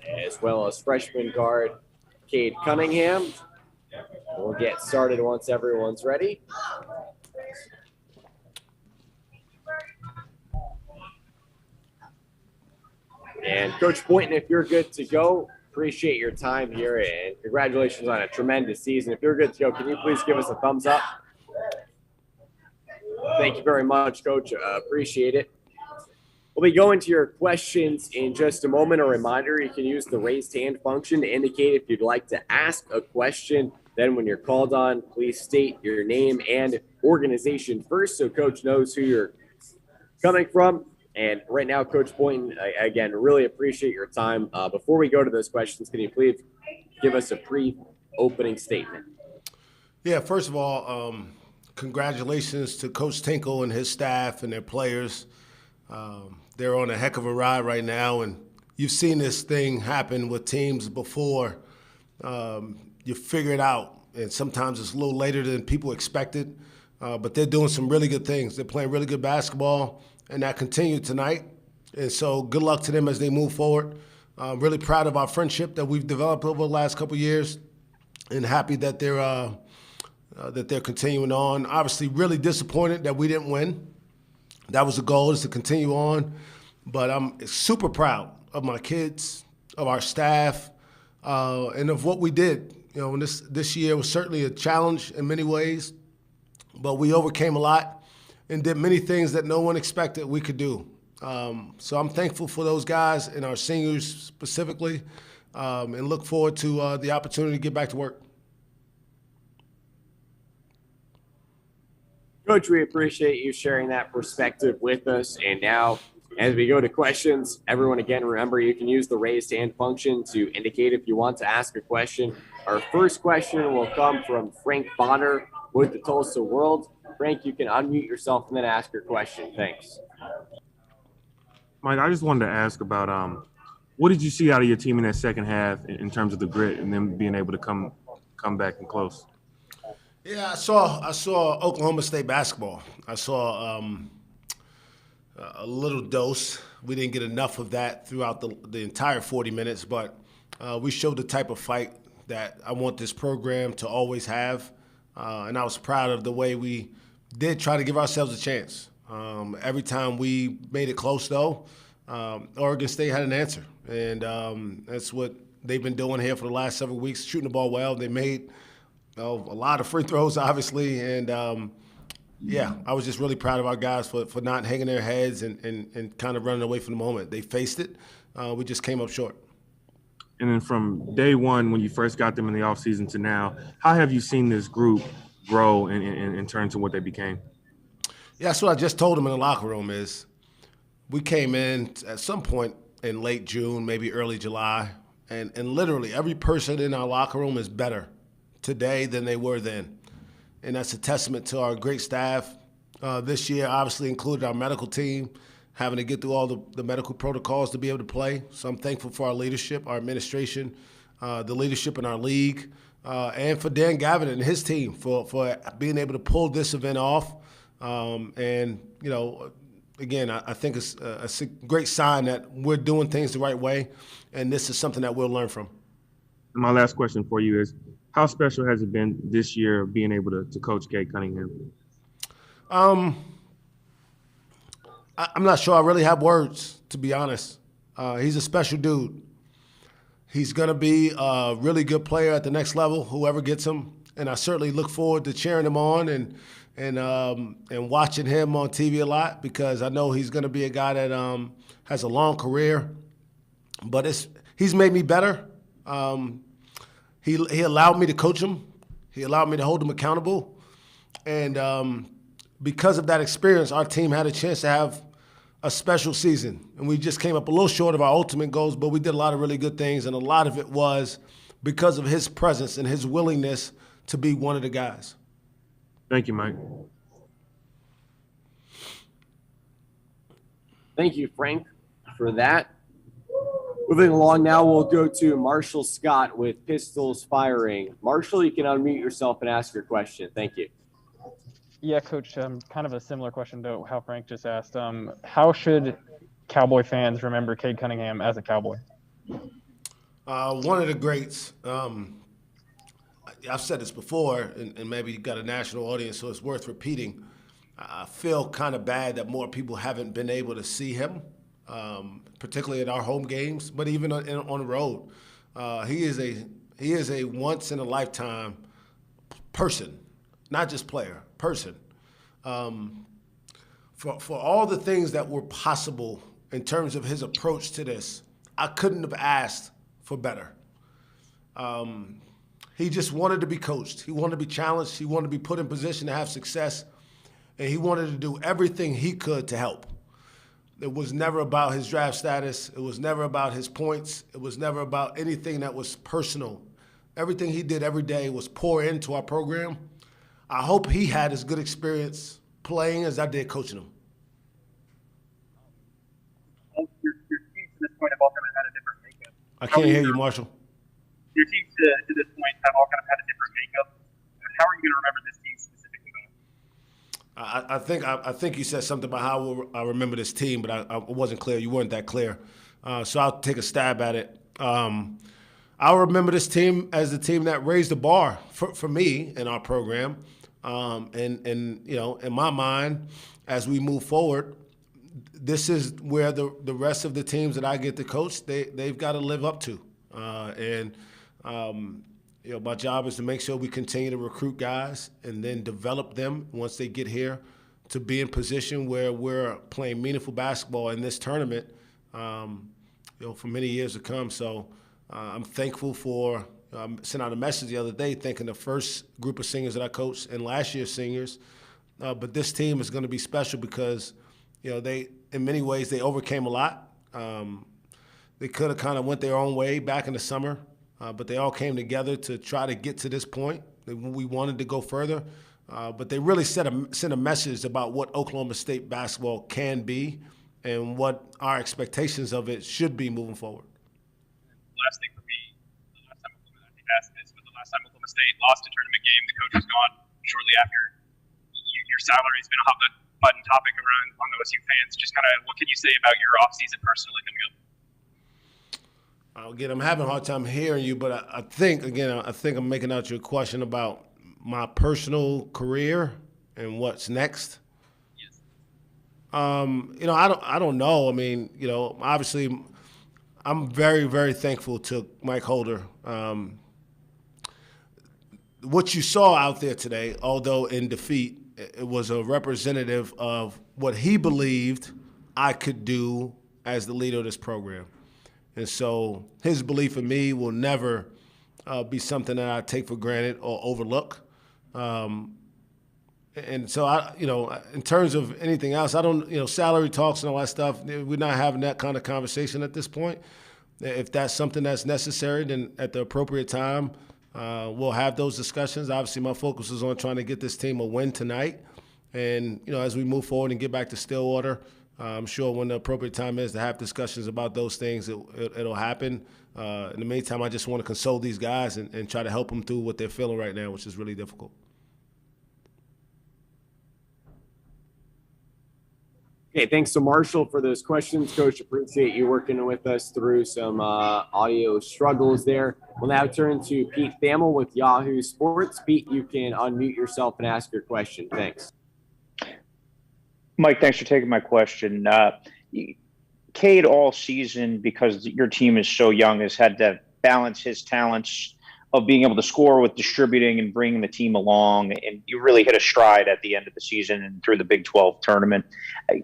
as well as freshman guard Cade Cunningham. We'll get started once everyone's ready. And Coach Boynton, if you're good to go, appreciate your time here and congratulations on a tremendous season. If you're good to go, can you please give us a thumbs up? Thank you very much, Coach. Appreciate it. We'll be going to your questions in just a moment. A reminder, you can use the raised hand function to indicate if you'd like to ask a question. Then when you're called on, please state your name and organization first so Coach knows who you're coming from. And right now, Coach Boynton, again, really appreciate your time. Before we go to those questions, can you please give us a pre-opening statement? Yeah, first of all, congratulations to Coach Tinkle and his staff and their players. They're on a heck of a ride right now, and you've seen this thing happen with teams before. You figure it out, and sometimes it's a little later than people expected, but they're doing some really good things. They're playing really good basketball, and that continued tonight. And so good luck to them as they move forward. I'm really proud of our friendship that we've developed over the last couple of years, and happy that they're continuing on. Obviously, really disappointed that we didn't win. That was the goal, is to continue on. But I'm super proud of my kids, of our staff, and of what we did. You know, this year was certainly a challenge in many ways, but we overcame a lot and did many things that no one expected we could do. So I'm thankful for those guys and our seniors specifically, and look forward to the opportunity to get back to work. Coach, we appreciate you sharing that perspective with us. And now, as we go to questions, everyone, again, remember you can use the raised hand function to indicate if you want to ask a question. Our first question will come from Frank Bonner with the Tulsa World. Frank, you can unmute yourself and then ask your question. Thanks. Mike, I just wanted to ask about what did you see out of your team in that second half in terms of the grit and them being able to come back and close? Yeah, I saw Oklahoma State basketball. I saw a little dose. We didn't get enough of that throughout the entire 40 minutes, but we showed the type of fight that I want this program to always have, and I was proud of the way we did try to give ourselves a chance. Every time we made it close, though, Oregon State had an answer, and that's what they've been doing here for the last several weeks, shooting the ball well. They made a lot of free throws, obviously, and yeah, I was just really proud of our guys for not hanging their heads and kind of running away from the moment. They faced it. We just came up short. And then from day one, when you first got them in the offseason to now, how have you seen this group grow and turn to what they became? Yeah, that's what I just told them in the locker room is we came in at some point in late June, maybe early July, and literally every person in our locker room is better today than they were then. And that's a testament to our great staff. This year obviously included our medical team, having to get through all the medical protocols to be able to play. So I'm thankful for our leadership, our administration, the leadership in our league, and for Dan Gavin and his team for being able to pull this event off. And, you know, again, I think it's a great sign that we're doing things the right way, and this is something that we'll learn from. My last question for you is, how special has it been this year being able to coach Cade Cunningham? I'm not sure I really have words, to be honest. He's a special dude. He's going to be a really good player at the next level, whoever gets him. And I certainly look forward to cheering him on and watching him on TV a lot, because I know he's going to be a guy that has a long career. But he's made me better. He allowed me to coach him. He allowed me to hold him accountable. And because of that experience, our team had a chance to have a special season. And we just came up a little short of our ultimate goals, but we did a lot of really good things, and a lot of it was because of his presence and his willingness to be one of the guys. Thank you, Mike. Thank you, Frank, for that. Moving along now, we'll go to Marshall Scott with Pistols Firing. Marshall, you can unmute yourself and ask your question. Thank you. Yeah, Coach, kind of a similar question to how Frank just asked. How should Cowboy fans remember Cade Cunningham as a Cowboy? One of the greats. I've said this before, and maybe you got a national audience, so it's worth repeating. I feel kind of bad that more people haven't been able to see him, particularly at our home games, but even on the road. He is a once in a lifetime person, not just player, person. For all the things that were possible in terms of his approach to this, I couldn't have asked for better. He just wanted to be coached. He wanted to be challenged. He wanted to be put in position to have success. And he wanted to do everything he could to help. It was never about his draft status. It was never about his points. It was never about anything that was personal. Everything he did every day was pour into our program. I hope he had as good experience playing as I did coaching him. Your teams to this point have all kind of had a different makeup. I can't hear you, Marshall. Your teams to this point have all kind of had a different makeup. How are you going to remember this team specifically, though? I think you said something about how I remember this team, but I wasn't clear. You weren't that clear. So I'll take a stab at it. I'll remember this team as the team that raised the bar for me in our program. And you know, in my mind, as we move forward, this is where the rest of the teams that I get to coach, they've got to live up to. You know, my job is to make sure we continue to recruit guys and then develop them once they get here to be in position where we're playing meaningful basketball in this tournament, you know, for many years to come. So I'm thankful for sent out a message the other day thanking the first group of seniors that I coached and last year's seniors. But this team is going to be special because, you know, they, in many ways, they overcame a lot. They could have kind of went their own way back in the summer, but they all came together to try to get to this point. We wanted to go further, but they really sent a message about what Oklahoma State basketball can be and what our expectations of it should be moving forward. Last thing for me, the last time I asked this, but the last time Oklahoma State lost a tournament game, the coach was gone shortly after. Your salary has been a hot button topic around on the OSU fans. Just kind of, what can you say about your offseason personally coming up? Again, I'm having a hard time hearing you, but I think I'm making out your question about my personal career and what's next. Yes. You know, I don't know. I mean, you know, obviously, I'm very, very thankful to Mike Holder. What you saw out there today, although in defeat, it was a representative of what he believed I could do as the leader of this program. And so his belief in me will never be something that I take for granted or overlook. And so, you know, in terms of anything else, I don't, you know, salary talks and all that stuff, we're not having that kind of conversation at this point. If that's something that's necessary, then at the appropriate time, we'll have those discussions. Obviously, my focus is on trying to get this team a win tonight. And, you know, as we move forward and get back to Stillwater, I'm sure when the appropriate time is to have discussions about those things, it'll happen. In the meantime, I just want to console these guys and try to help them through what they're feeling right now, which is really difficult. Okay, thanks to Marshall for those questions. Coach, appreciate you working with us through some audio struggles there. We'll now turn to Pete Thamel with Yahoo Sports. Pete, you can unmute yourself and ask your question. Thanks. Mike, thanks for taking my question. Cade all season, because your team is so young, has had to balance his talents of being able to score with distributing and bringing the team along. And you really hit a stride at the end of the season and through the Big 12 tournament.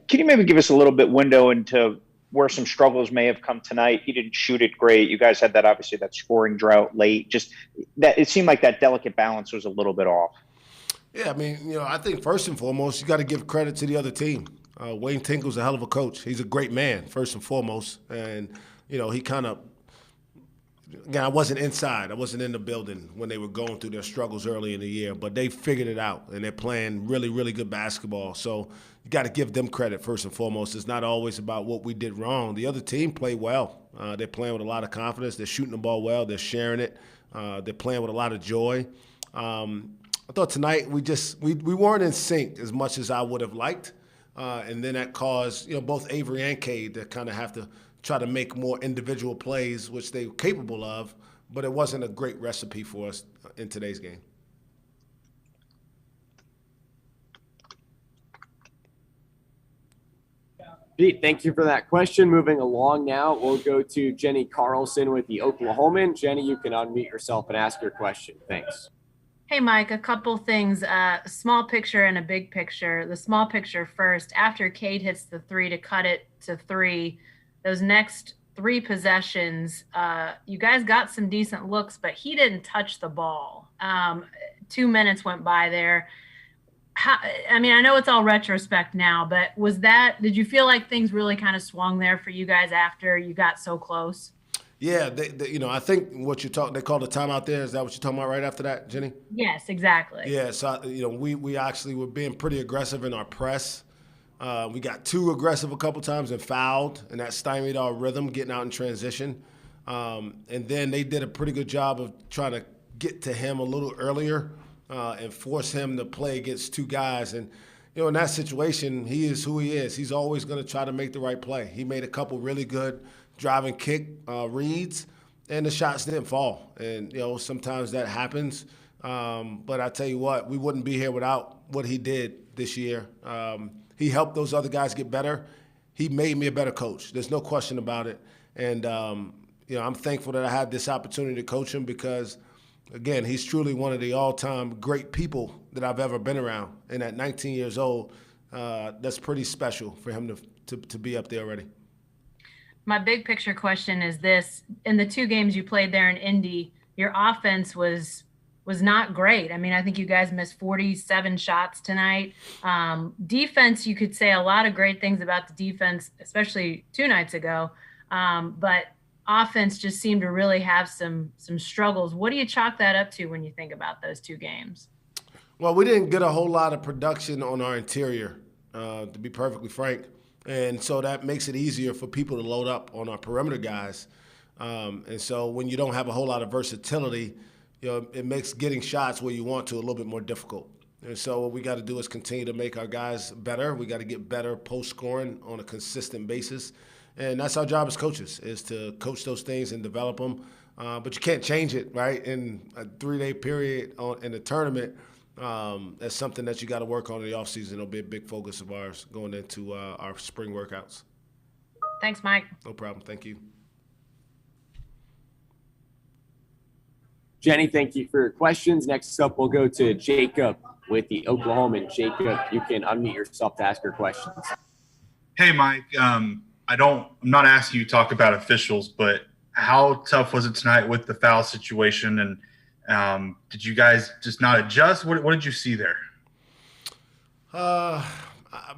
Can you maybe give us a little bit window into where some struggles may have come tonight? He didn't shoot it great. You guys had that scoring drought late. Just that it seemed like that delicate balance was a little bit off. Yeah, I mean, you know, I think first and foremost, you got to give credit to the other team. Wayne Tinkle's a hell of a coach. He's a great man, first and foremost. And, you know, he kind of, again, I wasn't inside. I wasn't in the building when they were going through their struggles early in the year, but they figured it out, and they're playing really, really good basketball. So you got to give them credit first and foremost. It's not always about what we did wrong. The other team played well. They're playing with a lot of confidence. They're shooting the ball well. They're sharing it. They're playing with a lot of joy. I thought tonight we weren't in sync as much as I would have liked, and then that caused, you know, both Avery and Cade to kind of have to try to make more individual plays, which they're capable of, but it wasn't a great recipe for us in today's game. Pete, thank you for that question. Moving along now, we'll go to Jenny Carlson with the Oklahoman. Jenny, you can unmute yourself and ask your question. Thanks. Hey, Mike, a couple things, small picture and a big picture. The small picture first, after Cade hits the three to cut it to 3, those next 3 possessions, you guys got some decent looks, but he didn't touch the ball. 2 minutes went by there. I mean, I know it's all retrospect now, but did you feel like things really kind of swung there for you guys after you got so close? Yeah, I think they called a timeout there. Is that what you're talking about right after that, Jenny? Yes, exactly. Yeah, so, we actually were being pretty aggressive in our press. We got too aggressive a couple times and fouled, and that stymied our rhythm getting out in transition. And then they did a pretty good job of trying to get to him a little earlier and force him to play against 2 guys. And, in that situation, he is who he is. He's always going to try to make the right play. He made a couple really good drive and kick reads, and the shots didn't fall. And, sometimes that happens. But I tell you what, we wouldn't be here without what he did this year. He helped those other guys get better. He made me a better coach. There's no question about it. And, I'm thankful that I had this opportunity to coach him because, again, he's truly one of the all-time great people that I've ever been around. And at 19 years old, that's pretty special for him to be up there already. My big picture question is this. In the 2 games you played there in Indy, your offense was not great. I mean, I think you guys missed 47 shots tonight. Defense, you could say a lot of great things about the defense, especially 2 nights ago. But offense just seemed to really have some struggles. What do you chalk that up to when you think about those 2 games? Well, we didn't get a whole lot of production on our interior, to be perfectly frank. And so that makes it easier for people to load up on our perimeter guys. And so when you don't have a whole lot of versatility, it makes getting shots where you want to a little bit more difficult. And so what we got to do is continue to make our guys better. We got to get better post-scoring on a consistent basis. And that's our job as coaches, is to coach those things and develop them. But you can't change it, right, in a 3-day period in the tournament. That's something that you got to work on in the offseason. It'll be a big focus of ours going into our spring workouts. Thanks, Mike. No problem. Thank you. Jenny, thank you for your questions. Next up, we'll go to Jacob with the Oklahoman. Jacob, you can unmute yourself to ask your questions. Hey, Mike. I'm not asking you to talk about officials, but how tough was it tonight with the foul situation? And did you guys just not adjust? What did you see there? I'll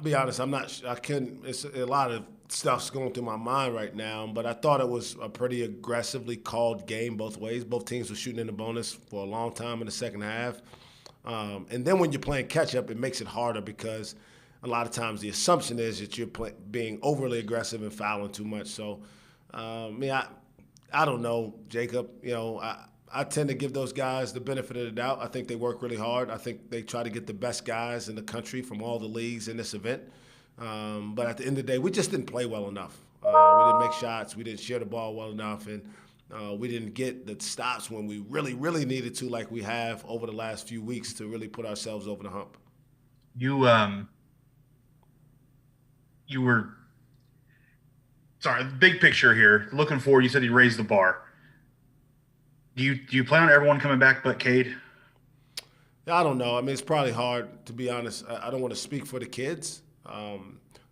be honest. I couldn't. It's a lot of stuff's going through my mind right now, but I thought it was a pretty aggressively called game both ways. Both teams were shooting in the bonus for a long time in the second half. And then when you're playing catch-up, it makes it harder because a lot of times the assumption is that you're being overly aggressive and fouling too much. So, I don't know, Jacob. I tend to give those guys the benefit of the doubt. I think they work really hard. I think they try to get the best guys in the country from all the leagues in this event. But at the end of the day, we just didn't play well enough. We didn't make shots. We didn't share the ball well enough. And we didn't get the stops when we really, really needed to, like we have over the last few weeks, to really put ourselves over the hump. You were – sorry, big picture here. Looking forward, you said you raised the bar. Do you plan on everyone coming back but Cade? I don't know. I mean, it's probably hard, to be honest. I don't want to speak for the kids.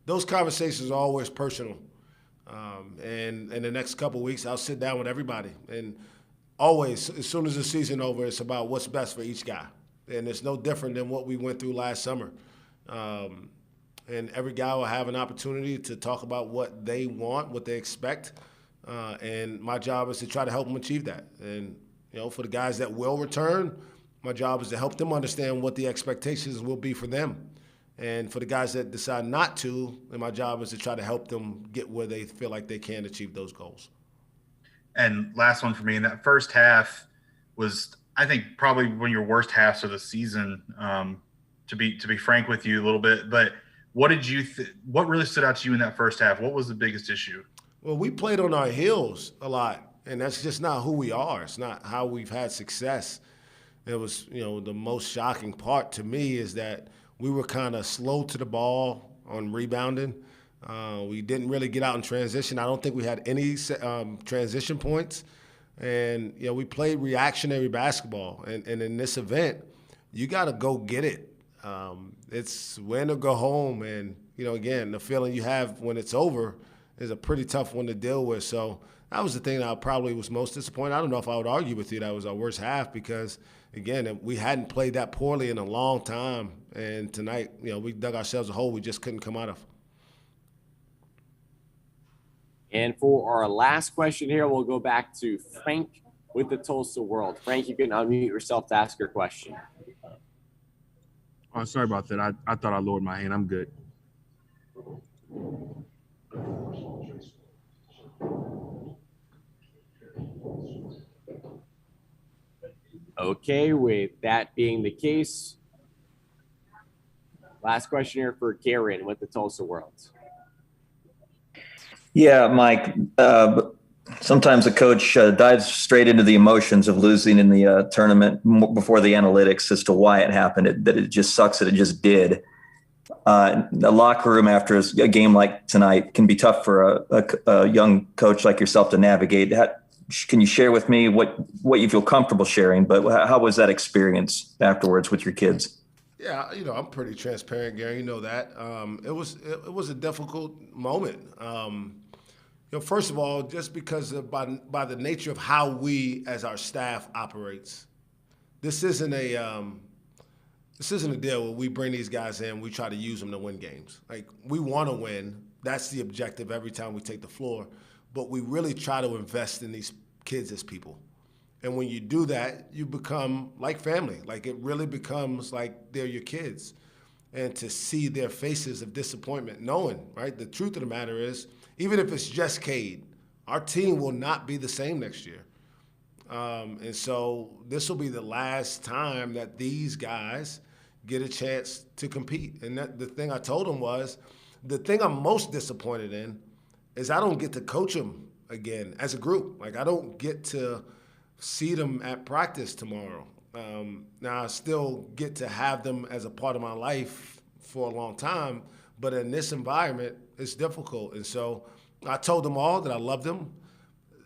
Those conversations are always personal. And in the next couple of weeks, I'll sit down with everybody. And always, as soon as the season over, it's about what's best for each guy. And it's no different than what we went through last summer. And every guy will have an opportunity to talk about what they want, what they expect. And my job is to try to help them achieve that. And, for the guys that will return, my job is to help them understand what the expectations will be for them. And for the guys that decide not to, then my job is to try to help them get where they feel like they can achieve those goals. And last one for me, in that first half was, I think, probably one of your worst halves of the season, to be frank with you a little bit. But what did what really stood out to you in that first half? What was the biggest issue? Well, we played on our heels a lot, and that's just not who we are. It's not how we've had success. It was, the most shocking part to me is that we were kind of slow to the ball on rebounding. We didn't really get out in transition. I don't think we had any transition points. And, we played reactionary basketball. And in this event, you got to go get it. It's win or go home. And, again, the feeling you have when it's over is a pretty tough one to deal with. So that was the thing that I probably was most disappointed. I don't know if I would argue with you that was our worst half because, again, we hadn't played that poorly in a long time. And tonight, we dug ourselves a hole we just couldn't come out of. And for our last question here, we'll go back to Frank with the Tulsa World. Frank, you can unmute yourself to ask your question. Oh, sorry about that. I thought I lowered my hand. I'm good. Okay, with that being the case, last question here for Karen with the Tulsa World. Yeah, Mike. Sometimes a coach dives straight into the emotions of losing in the tournament before the analytics as to why it happened, that it just sucks that it just did. The locker room after a game like tonight can be tough for a young coach like yourself to navigate. Can you share with me what you feel comfortable sharing, but how was that experience afterwards with your kids? Yeah, I'm pretty transparent, Gary. You know that. It was a difficult moment. First of all, just because by the nature of how we as our staff operates, this isn't a deal where we bring these guys in, we try to use them to win games. Like, we want to win. That's the objective every time we take the floor. But we really try to invest in these kids as people. And when you do that, you become like family. Like, it really becomes like they're your kids. And to see their faces of disappointment, knowing, right, the truth of the matter is, even if it's just Cade, our team will not be the same next year. And so this will be the last time that these guys get a chance to compete. And the thing I told them was, the thing I'm most disappointed in is I don't get to coach them again as a group. Like, I don't get to see them at practice tomorrow. Now, I still get to have them as a part of my life for a long time, but in this environment, it's difficult. And so I told them all that I loved them.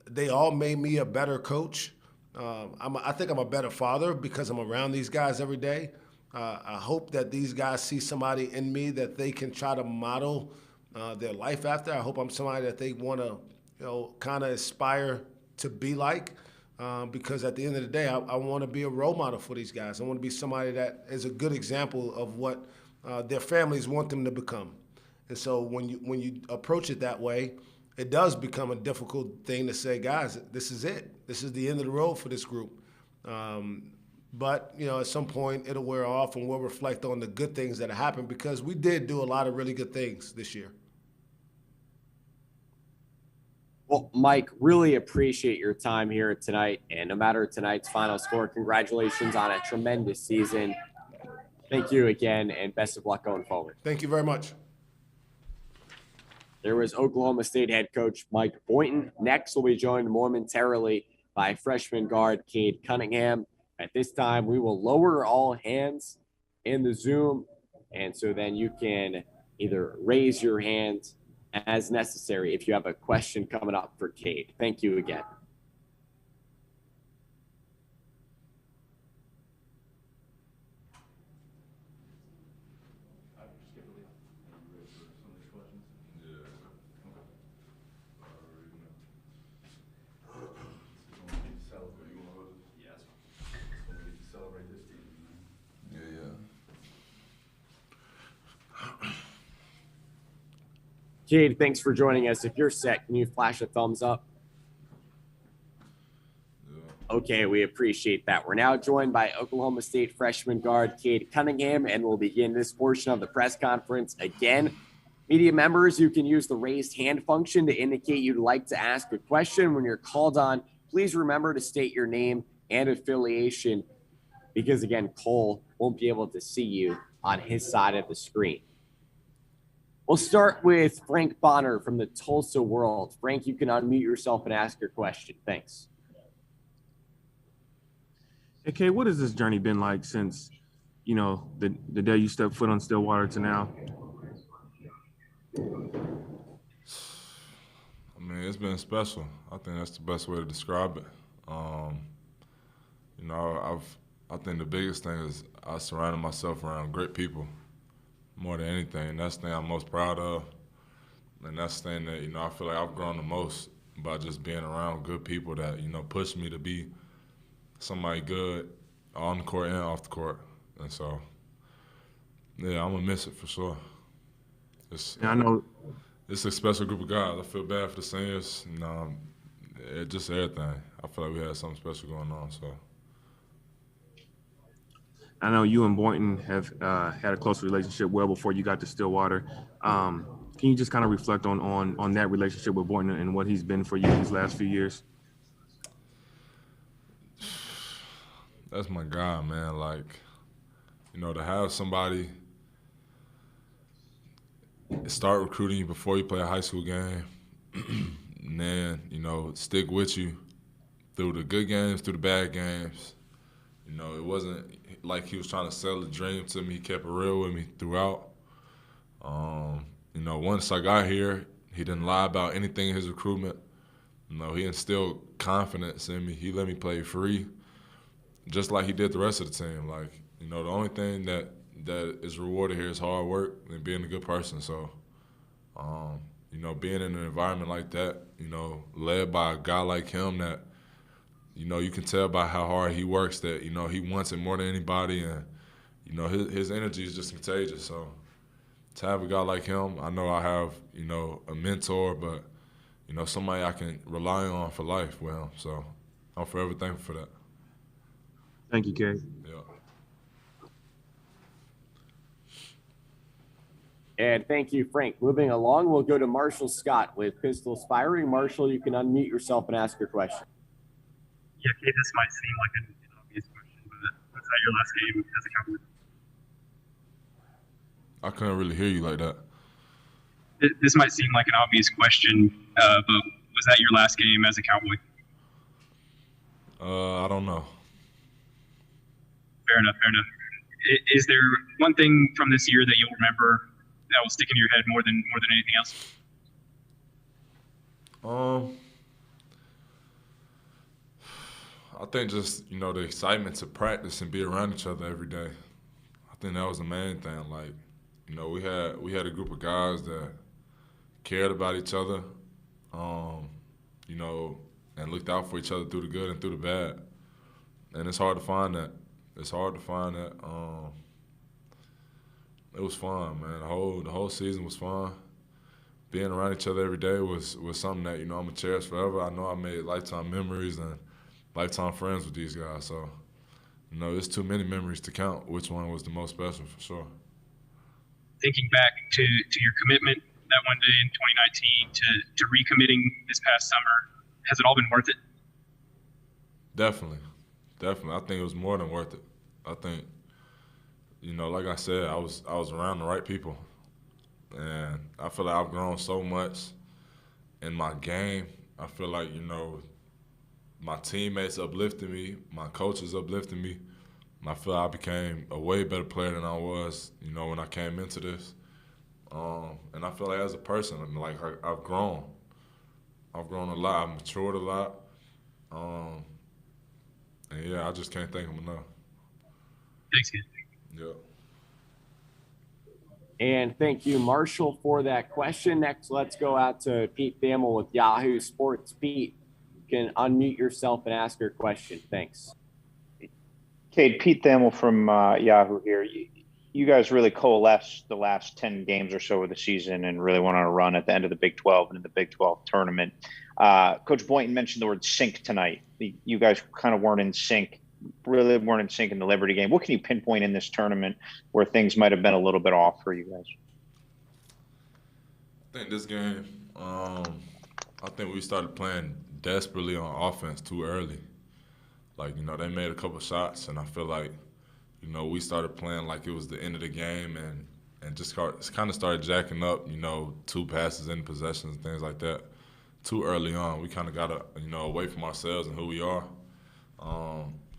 They all made me a better coach. I think I'm a better father because I'm around these guys every day. I hope that these guys see somebody in me that they can try to model their life after. I hope I'm somebody that they want to, kind of aspire to be like. Because at the end of the day, I want to be a role model for these guys. I want to be somebody that is a good example of what their families want them to become. And so when you approach it that way, it does become a difficult thing to say, guys, this is it. This is the end of the road for this group. But, at some point it'll wear off and we'll reflect on the good things that have happened because we did do a lot of really good things this year. Well, Mike, really appreciate your time here tonight. And no matter tonight's final score, congratulations on a tremendous season. Thank you again, and best of luck going forward. Thank you very much. There was Oklahoma State head coach Mike Boynton. Next, we'll be joined momentarily by freshman guard Cade Cunningham. At this time, we will lower all hands in the Zoom, and so then you can either raise your hand as necessary if you have a question coming up for Cade. Thank you again. Cade, thanks for joining us. If you're set, can you flash a thumbs up? Okay, we appreciate that. We're now joined by Oklahoma State freshman guard Cade Cunningham, and we'll begin this portion of the press conference again. Media members, you can use the raised hand function to indicate you'd like to ask a question. When you're called on, please remember to state your name and affiliation because, again, Cole won't be able to see you on his side of the screen. We'll start with Frank Bonner from the Tulsa World. Frank, you can unmute yourself and ask your question. Thanks. Hey, Kay, what has this journey been like since, the day you stepped foot on Stillwater to now? I mean, it's been special. I think that's the best way to describe it. I think the biggest thing is I surrounded myself around great people more than anything. That's the thing I'm most proud of. And that's the thing that, I feel like I've grown the most by just being around good people that, push me to be somebody good on the court and off the court. And so, yeah, I'm going to miss it for sure. I know. It's a special group of guys. I feel bad for the seniors. Just everything. I feel like we had something special going on. So I know you and Boynton have had a close relationship well before you got to Stillwater. Can you just kind of reflect on that relationship with Boynton and what he's been for you these last few years? That's my guy, man. Like, to have somebody start recruiting you before you play a high school game, and then, stick with you through the good games, through the bad games. It wasn't like he was trying to sell a dream to me. He kept it real with me throughout. Once I got here, he didn't lie about anything in his recruitment. He instilled confidence in me. He let me play free, just like he did the rest of the team. Like, the only thing that is rewarded here is hard work and being a good person. So, being in an environment like that, led by a guy like him that, you can tell by how hard he works that, he wants it more than anybody. And, his energy is just contagious. So to have a guy like him, I know I have, a mentor, but, somebody I can rely on for life with him. So I'm forever thankful for that. Thank you, Kay. Yeah. And thank you, Frank. Moving along, we'll go to Marshall Scott with Pistol Spiring. Marshall, you can unmute yourself and ask your question. Yeah, Kate, this might seem like an obvious question, but was that your last game as a Cowboy? I couldn't really hear you like that. This might seem like an obvious question, but was that your last game as a Cowboy? I don't know. Fair enough. Is there one thing from this year that you'll remember that will stick in your head more than anything else? I think just, the excitement to practice and be around each other every day. I think that was the main thing. Like, we had a group of guys that cared about each other, and looked out for each other through the good and through the bad. And it's hard to find that. It was fun, man. The whole season was fun. Being around each other every day was something that, I'm going to cherish forever. I know I made lifetime memories and lifetime friends with these guys. So, there's too many memories to count which one was the most special for sure. Thinking back to your commitment that one day in 2019 to recommitting this past summer, has it all been worth it? Definitely. I think it was more than worth it. I think, like I said, I was around the right people. And I feel like I've grown so much in my game. I feel like, my teammates uplifted me, my coaches uplifted me. And I feel like I became a way better player than I was, when I came into this. And I feel like as a person, I've grown. I've grown a lot. I've matured a lot. And yeah, I just can't thank him enough. Thanks, kid. Yeah. And thank you, Marshall, for that question. Next, let's go out to Pete Thamel with Yahoo Sports. Pete, you can unmute yourself and ask your question. Thanks. Cade, Pete Thamel from Yahoo here. You guys really coalesced the last 10 games or so of the season and really went on a run at the end of the Big 12 and in the Big 12 tournament. Coach Boynton mentioned the word sync tonight. You guys kind of weren't in sync, really weren't in sync in the Liberty game. What can you pinpoint in this tournament where things might have been a little bit off for you guys? I think this game, I think we started playing desperately on offense too early. Like, they made a couple shots, and I feel like, we started playing like it was the end of the game, and just kind of started jacking up, 2 passes in possessions, things like that, too early on. We kind of got away from ourselves and who we are.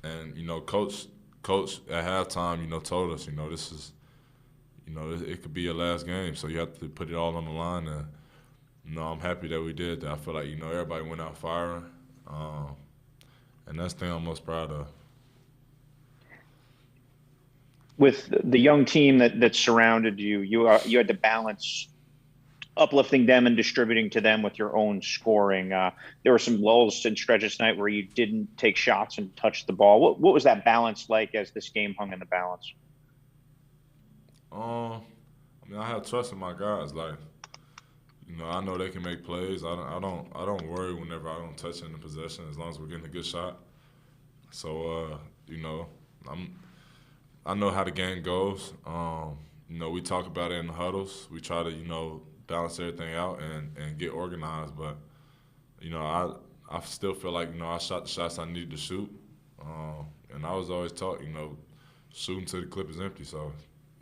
And coach at halftime, told us, this is, it could be your last game, so you have to put it all on the line. And I'm happy that we did that. I feel like everybody went out firing, and that's the thing I'm most proud of. With the young team that surrounded you, you had to balance uplifting them and distributing to them with your own scoring. There were some lulls and stretches tonight where you didn't take shots and touch the ball. What was that balance like as this game hung in the balance? I have trust in my guys. Like, I know they can make plays. I don't worry whenever I don't touch in the possession as long as we're getting a good shot. So I know how the game goes. We talk about it in the huddles. We try to balance everything out and get organized. But I still feel like I shot the shots I needed to shoot, and I was always taught shoot until the clip is empty. So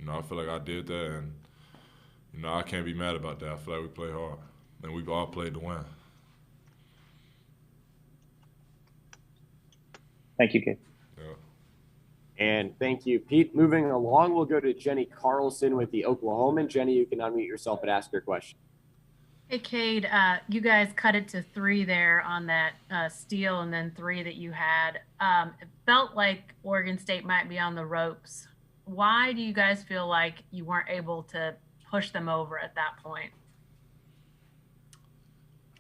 I feel like I did that, and I can't be mad about that. I feel like we played hard, and we've all played to win. Thank you, Kid. Yeah. And thank you, Pete. Moving along, we'll go to Jenny Carlson with the Oklahoman. Jenny, you can unmute yourself and ask your question. Hey, Cade, you guys cut it to 3 there on that steal and then 3 that you had. It felt like Oregon State might be on the ropes. Why do you guys feel like you weren't able to push them over at that point?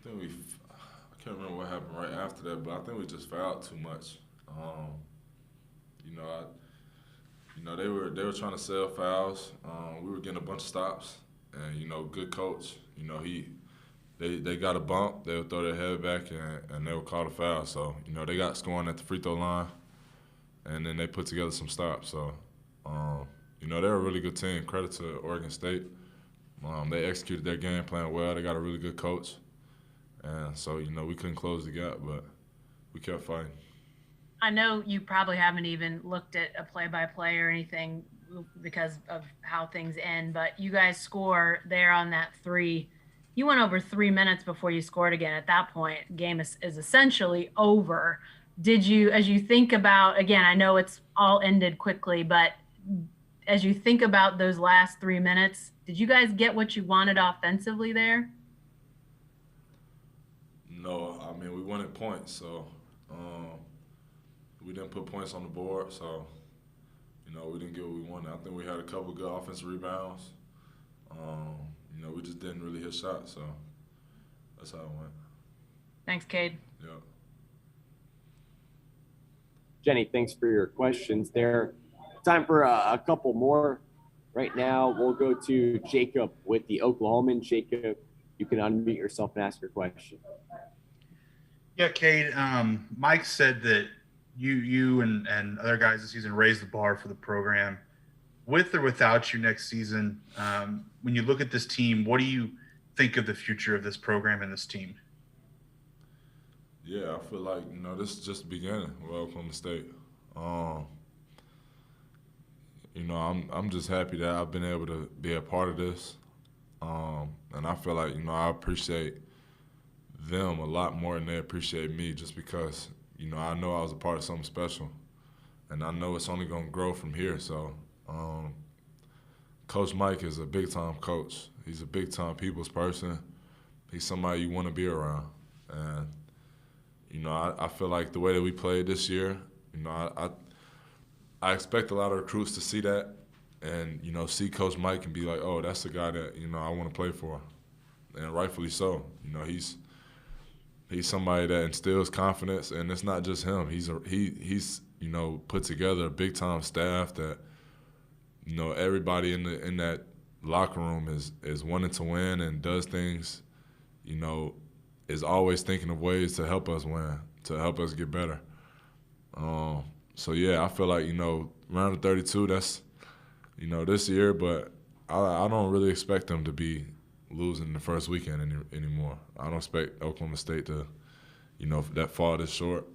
I can't remember what happened right after that, but I think we just fouled too much. They were trying to sell fouls. We were getting a bunch of stops, and good coach. They got a bump. They would throw their head back, and they would call a foul. So they got scoring at the free throw line, and then they put together some stops. So they're a really good team. Credit to Oregon State. They executed their game plan well. They got a really good coach, and so we couldn't close the gap, but we kept fighting. I know you probably haven't even looked at a play-by-play or anything because of how things end, but you guys score there on that 3. You went over 3 minutes before you scored again. At that point, game is essentially over. Did you, as you think about, again, I know it's all ended quickly, but as you think about those last 3 minutes, did you guys get what you wanted offensively there? No, we wanted points, so we didn't put points on the board, so we didn't get what we wanted. I think we had a couple good offensive rebounds. We just didn't really hit shots, so that's how it went. Thanks, Cade. Yeah. Jenny, thanks for your questions there. Time for a couple more. Right now, we'll go to Jacob with the Oklahoman. Jacob, you can unmute yourself and ask your question. Yeah, Cade, Mike said that you and other guys this season raised the bar for the program. With or without you next season, when you look at this team, what do you think of the future of this program and this team? Yeah, I feel like, this is just the beginning with Oklahoma State. I'm just happy that I've been able to be a part of this. And I feel like, I appreciate them a lot more than they appreciate me just because, I know I was a part of something special. And I know it's only going to grow from here. So, Coach Mike is a big-time coach. He's a big-time people's person. He's somebody you want to be around. And, I feel like the way that we played this year, I expect a lot of recruits to see that and, see Coach Mike and be like, oh, that's the guy that, I want to play for. And rightfully so. He's somebody that instills confidence, and it's not just him. He's put together a big-time staff that, everybody in that locker room is wanting to win and does things, is always thinking of ways to help us win, to help us get better. So, yeah, I feel like, round of 32, that's, this year, but I don't really expect them to be losing the first weekend anymore. I don't expect Oklahoma State to, that fall this short.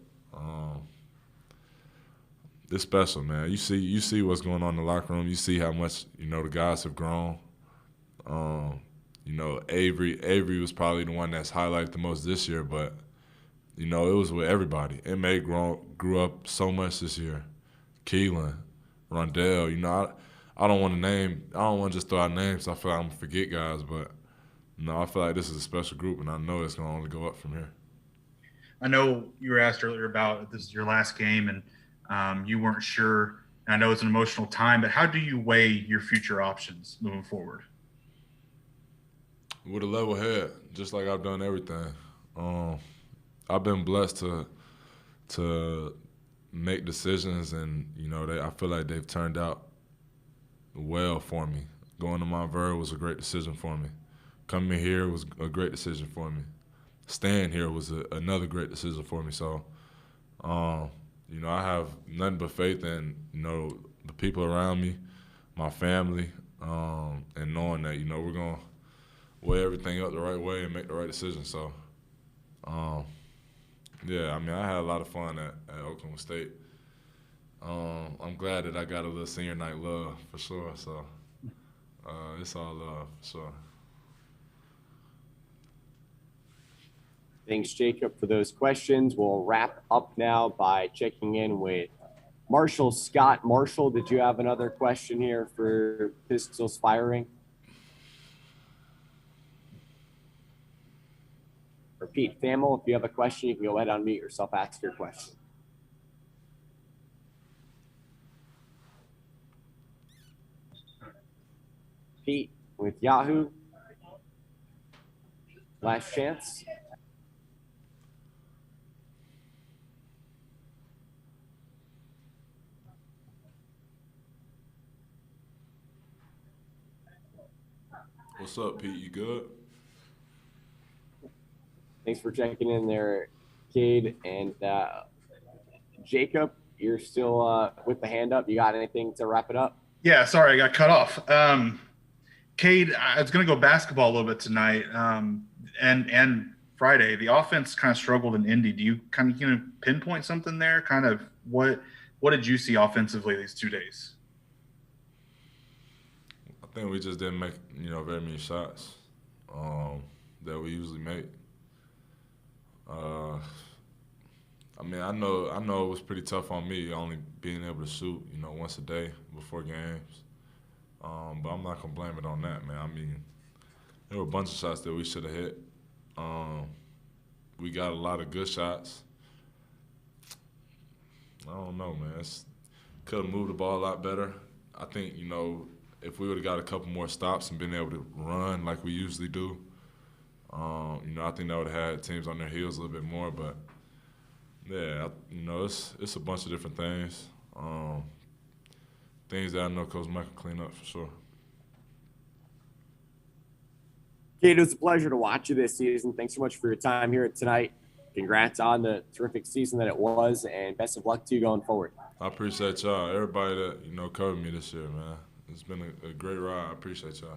it's special, man. You see what's going on in the locker room. You see how much the guys have grown. Avery was probably the one that's highlighted the most this year, but it was with everybody. M.A. grew up so much this year. Keelan, Rondell, I don't want to just throw out names. I feel like I'm going to forget guys, but I feel like this is a special group, and I know it's going to only go up from here. I know you were asked earlier about this is your last game, and you weren't sure. And I know it's an emotional time, but how do you weigh your future options moving forward? With a level head, just like I've done everything. I've been blessed to make decisions, and I feel like they've turned out well for me. Going to Montverde was a great decision for me. Coming here was a great decision for me. Staying here was another great decision for me. So, I have nothing but faith in the people around me, my family, and knowing that we're gonna weigh everything up the right way and make the right decision. So, yeah, I had a lot of fun at Oklahoma State. I'm glad that I got a little senior night love for sure. So, it's all love for sure. Thanks, Jacob, for those questions. We'll wrap up now by checking in with Marshall Scott. Marshall, did you have another question here for Pistols Firing? Repeat, Thamel, if you have a question, you can go ahead and unmute yourself, ask your question. Pete with Yahoo. Last chance. What's up, Pete? You good? Thanks for checking in there, Cade. And Jacob, you're still with the hand up. You got anything to wrap it up? Yeah, sorry, I got cut off. Cade, I was going to go basketball a little bit tonight and Friday. The offense kind of struggled in Indy. Do you kind of pinpoint something there? Kind of what did you see offensively these 2 days? I think we just didn't make very many shots that we usually make. I know it was pretty tough on me only being able to shoot once a day before games. But I'm not gonna blame it on that, man. There were a bunch of shots that we should have hit. We got a lot of good shots. I don't know, man. Could have moved the ball a lot better. I think if we would have got a couple more stops and been able to run like we usually do, I think that would have had teams on their heels a little bit more. But yeah, it's a bunch of different things. Things that I know Coach Mike can clean up for sure. Kate, it was a pleasure to watch you this season. Thanks so much for your time here tonight. Congrats on the terrific season that it was, and best of luck to you going forward. I appreciate y'all. Everybody that covered me this year, man. It's been a great ride. I appreciate y'all.